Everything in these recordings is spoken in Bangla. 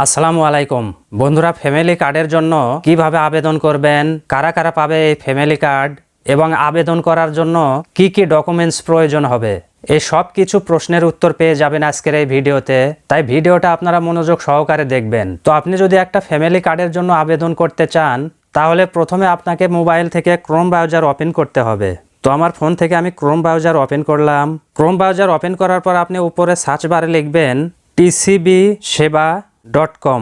আসসালামু আলাইকুম বন্ধুরা, ফ্যামিলি কার্ডের জন্য কিভাবে আবেদন করবেন, কারা কারা পাবে এই ফ্যামিলি কার্ড এবং আবেদন করার জন্য কি কি ডকুমেন্টস প্রয়োজন হবে, এই সব কিছু প্রশ্নের উত্তর পেয়ে যাবেন আজকের এই ভিডিওতে। তাই ভিডিওটা আপনারা মনোযোগ সহকারে দেখবেন। তো আপনি যদি একটা ফ্যামিলি কার্ডের জন্য আবেদন করতে চান, তাহলে প্রথমে আপনাকে মোবাইল থেকে ক্রোম ব্রাউজার ওপেন করতে হবে। তো আমার ফোন থেকে আমি ক্রোম ব্রাউজার ওপেন করলাম। ক্রোম ব্রাউজার ওপেন করার পর আপনি উপরে সার্চ বারে লিখবেন tcbseva.com,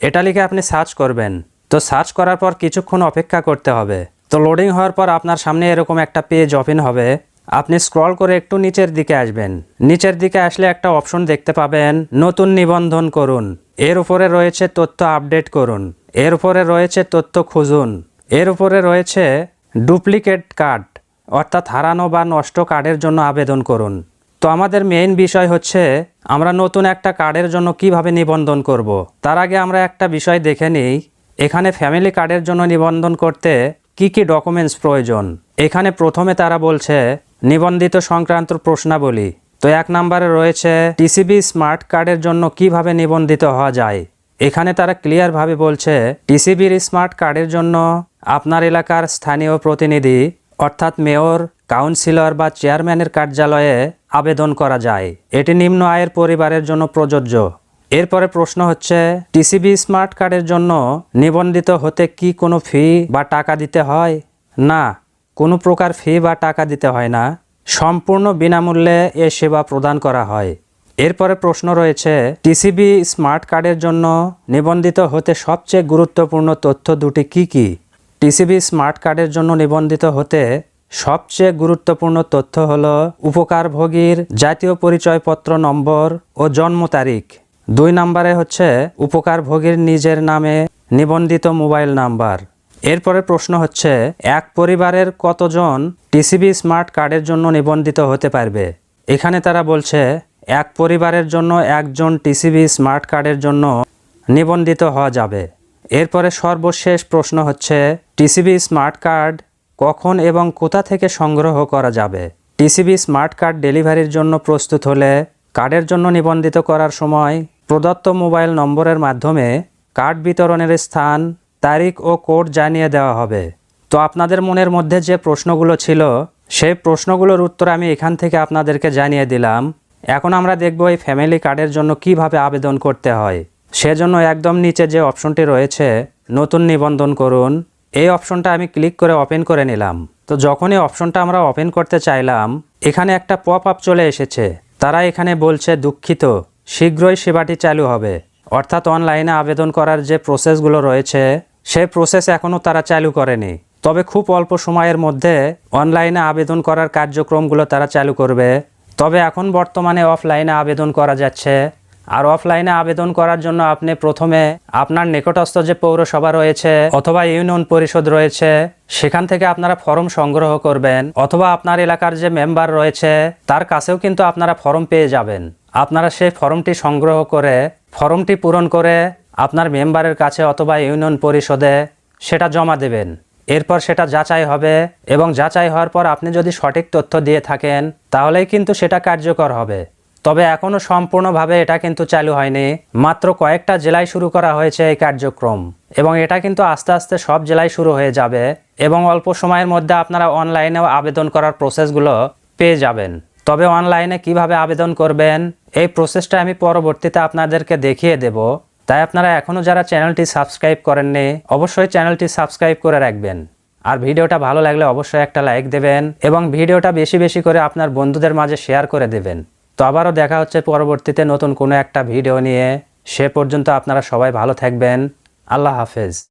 এটা লিখে আপনি সার্চ করবেন। তো সার্চ করার পর কিছুক্ষণ অপেক্ষা করতে হবে। তো লোডিং হওয়ার পর আপনার সামনে এরকম একটা পেজ ওপেন হবে। আপনি স্ক্রল করে একটু নিচের দিকে আসবেন। নিচের দিকে আসলে একটা অপশন দেখতে পাবেন, নতুন নিবন্ধন করুন। এর উপরে রয়েছে তথ্য আপডেট করুন, এর উপরে রয়েছে তথ্য খুঁজুন, এর উপরে রয়েছে ডুপ্লিকেট কার্ড অর্থাৎ হারানো বা নষ্ট কার্ডের জন্য আবেদন করুন। তো আমাদের মেইন বিষয় হচ্ছে আমরা নতুন একটা কার্ডের জন্য কিভাবে নিবন্ধন করব। তার আগে আমরা একটা বিষয় দেখে নিই, এখানে ফ্যামিলি কার্ডের জন্য নিবন্ধন করতে কি কি ডকুমেন্টস প্রয়োজন। এখানে প্রথমে তারা বলছে নিবন্ধিত সংক্রান্ত প্রশ্নাবলী। তো 1 নম্বরে রয়েছে টিসিবি স্মার্ট কার্ডের জন্য কিভাবে নিবন্ধিত হওয়া যায়। এখানে তারা ক্লিয়ারভাবে বলছে টিসিবির স্মার্ট কার্ডের জন্য আপনার এলাকার স্থানীয় প্রতিনিধি অর্থাৎ মেয়র, কাউন্সিলর বা চেয়ারম্যানের কার্যালয়ে আবেদন করা যায়। এটি নিম্ন আয়ের পরিবারের জন্য প্রযোজ্য। এরপরে প্রশ্ন হচ্ছে টিসিবি স্মার্ট কার্ডের জন্য নিবন্ধিত হতে কি কোনো ফি বা টাকা দিতে হয়? না, কোনো প্রকার ফি বা টাকা দিতে হয় না, সম্পূর্ণ বিনামূল্যে এ সেবা প্রদান করা হয়। এরপরে প্রশ্ন রয়েছে টিসিবি স্মার্ট কার্ডের জন্য নিবন্ধিত হতে সবচেয়ে গুরুত্বপূর্ণ তথ্য দুটি কি কি? টিসিবি স্মার্ট কার্ডের জন্য নিবন্ধিত হতে সবচেয়ে গুরুত্বপূর্ণ তথ্য হলো উপকারভোগীর জাতীয় পরিচয়পত্র নম্বর ও জন্ম তারিখ। 2 নম্বরে হচ্ছে উপকারভোগীর নিজের নামে নিবন্ধিত মোবাইল নাম্বার। এরপরে প্রশ্ন হচ্ছে এক পরিবারের কতজন টিসিবি স্মার্ট কার্ডের জন্য নিবন্ধিত হতে পারবে। এখানে তারা বলছে এক পরিবারের জন্য একজন টিসিবি স্মার্ট কার্ডের জন্য নিবন্ধিত হওয়া যাবে। এরপরে সর্বশেষ প্রশ্ন হচ্ছে টিসিবি স্মার্ট কার্ড কখন এবং কোথা থেকে সংগ্রহ করা যাবে। টিসিবি স্মার্ট কার্ড ডেলিভারির জন্য প্রস্তুত হলে কার্ডের জন্য নিবন্ধিত করার সময় প্রদত্ত মোবাইল নম্বরের মাধ্যমে কার্ড বিতরণের স্থান, তারিখ ও কোড জানিয়ে দেওয়া হবে। তো আপনাদের মনের মধ্যে যে প্রশ্নগুলো ছিল সেই প্রশ্নগুলোর উত্তর আমি এখান থেকে আপনাদেরকে জানিয়ে দিলাম। এখন আমরা দেখব এই ফ্যামিলি কার্ডের জন্য কিভাবে আবেদন করতে হয়। সেজন্য একদম নিচে যে অপশনটি রয়েছে নতুন নিবন্ধন করুন, এই অপশনটা আমি ক্লিক করে ওপেন করে নিলাম। তো যখনই অপশনটা আমরা ওপেন করতে চাইলাম, এখানে একটা পপ আপ চলে এসেছে। তারা এখানে বলছে দুঃখিত, শীঘ্রই সেবাটি চালু হবে। অর্থাৎ অনলাইনে আবেদন করার যে প্রসেসগুলো রয়েছে সেই প্রসেস এখনও তারা চালু করেনি, তবে খুব অল্প সময়ের মধ্যে অনলাইনে আবেদন করার কার্যক্রমগুলো তারা চালু করবে। তবে এখন বর্তমানে অফলাইনে আবেদন করা যাচ্ছে। আর অফলাইনে আবেদন করার জন্য আপনি প্রথমে আপনার নিকটস্থ যে পৌরসভা রয়েছে অথবা ইউনিয়ন পরিষদ রয়েছে সেখান থেকে আপনারা ফর্ম সংগ্রহ করবেন, অথবা আপনার এলাকার যে মেম্বার রয়েছে তার কাছেও কিন্তু আপনারা ফর্ম পেয়ে যাবেন। আপনারা সেই ফর্মটি সংগ্রহ করে ফর্মটি পূরণ করে আপনার মেম্বারের কাছে অথবা ইউনিয়ন পরিষদে সেটা জমা দেবেন। এরপর সেটা যাচাই হবে এবং যাচাই হওয়ার পর আপনি যদি সঠিক তথ্য দিয়ে থাকেন তাহলেই কিন্তু সেটা কার্যকর হবে। তবে এখনও সম্পূর্ণভাবে এটা কিন্তু চালু হয়নি, মাত্র কয়েকটা জেলায় শুরু করা হয়েছে এই কার্যক্রম এবং এটা কিন্তু আস্তে আস্তে সব জেলায় শুরু হয়ে যাবে এবং অল্প সময়ের মধ্যে আপনারা অনলাইনেও আবেদন করার প্রসেসগুলো পেয়ে যাবেন। তবে অনলাইনে কিভাবে আবেদন করবেন এই প্রসেসটা আমি পরবর্তীতে আপনাদেরকে দেখিয়ে দেব। তাই আপনারা এখনও যারা চ্যানেলটি সাবস্ক্রাইব করেননি অবশ্যই চ্যানেলটি সাবস্ক্রাইব করে রাখবেন। আর ভিডিওটা ভালো লাগলে অবশ্যই একটা লাইক দেবেন এবং ভিডিওটা বেশি বেশি করে আপনার বন্ধুদের মাঝে শেয়ার করে দেবেন। তো আবারও দেখা হচ্ছে পরবর্তীতে নতুন কোনো একটা ভিডিও নিয়ে। সে পর্যন্ত আপনারা সবাই ভালো থাকবেন। আল্লাহ হাফেজ।